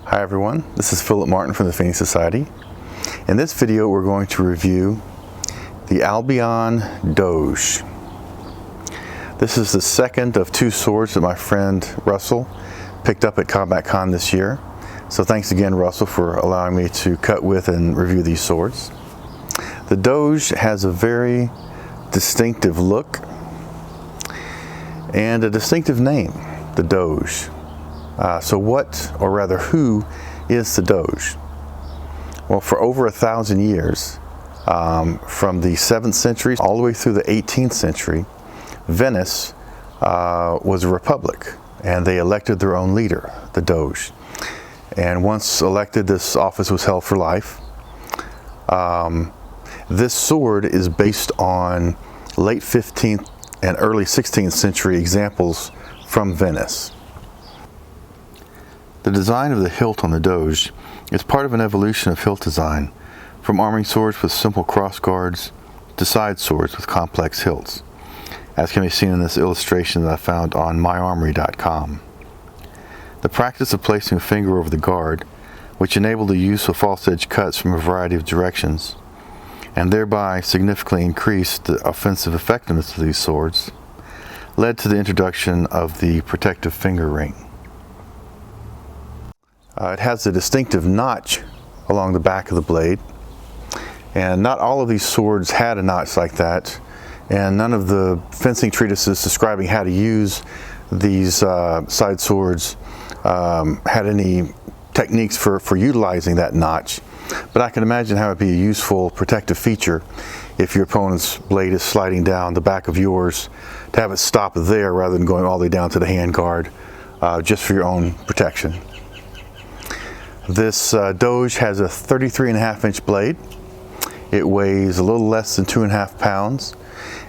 Hi everyone, this is Philip Martin from the Phoenix Society. In this video we're going to review the Albion Doge. This is the second of two swords that my friend Russell picked up at Combat Con this year. So thanks again, Russell, for allowing me to cut with and review these swords. The Doge has a very distinctive look and a distinctive name, the Doge. So what, or rather who, is the Doge? Well, for over 1,000 years, from the 7th century all the way through the 18th century, Venice was a republic, and they elected their own leader, the Doge. And once elected, this office was held for life. This sword is based on late 15th and early 16th century examples from Venice. The design of the hilt on the Doge is part of an evolution of hilt design, from arming swords with simple cross guards to side swords with complex hilts, as can be seen in this illustration that I found on myarmory.com. The practice of placing a finger over the guard, which enabled the use of false edge cuts from a variety of directions, and thereby significantly increased the offensive effectiveness of these swords, led to the introduction of the protective finger ring. It has a distinctive notch along the back of the blade, and not all of these swords had a notch like that, and none of the fencing treatises describing how to use these side swords had any techniques for utilizing that notch. But I can imagine how it would be a useful protective feature if your opponent's blade is sliding down the back of yours, to have it stop there rather than going all the way down to the hand guard, just for your own protection. This Doge has a 33.5-inch blade. It weighs a little less than 2.5 pounds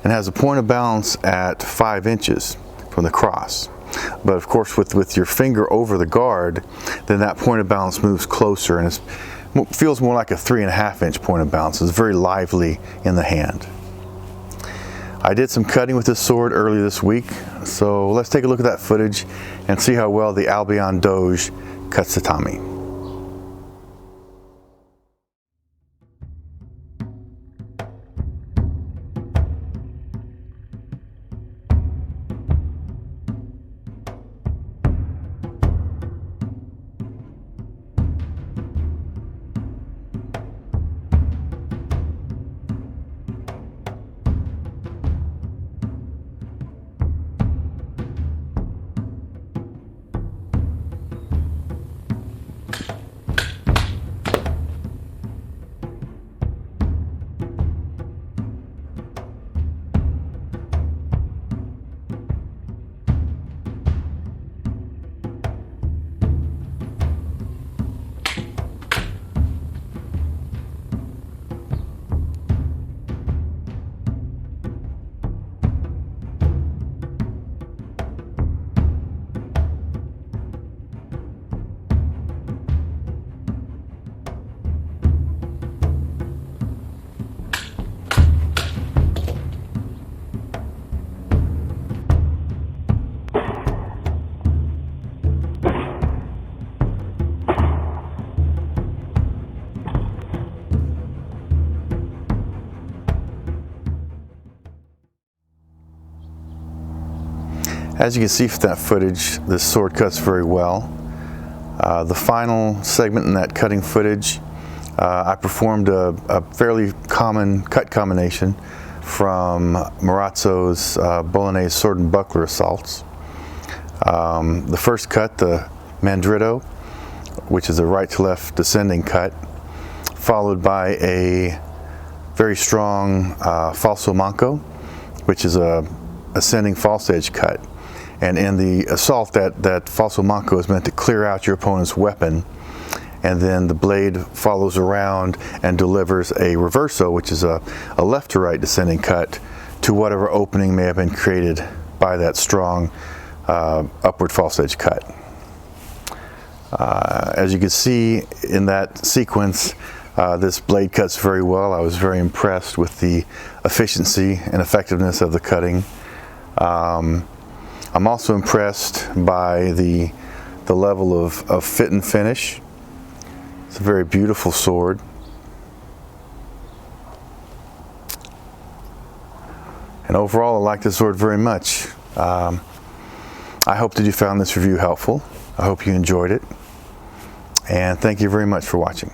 and has a point of balance at 5 inches from the cross. But of course, with your finger over the guard, then that point of balance moves closer and feels more like a 3.5-inch point of balance. It's very lively in the hand. I did some cutting with this sword earlier this week, so let's take a look at that footage and see how well the Albion Doge cuts tatami. As you can see from that footage, this sword cuts very well. The final segment in that cutting footage, I performed a fairly common cut combination from Marazzo's Bolognese sword and buckler assaults. The first cut, the Mandritto, which is a right to left descending cut, followed by a very strong falso manco, which is a ascending false edge cut. And in the assault, that falso manco is meant to clear out your opponent's weapon, and then the blade follows around and delivers a reverso, which is a left to right descending cut, to whatever opening may have been created by that strong upward false edge cut. As you can see in that sequence, this blade cuts very well. I was very impressed with the efficiency and effectiveness of the cutting. I'm also impressed by the the level of fit and finish. It's a very beautiful sword. And overall, I like this sword very much. I hope that you found this review helpful. I hope you enjoyed it. And thank you very much for watching.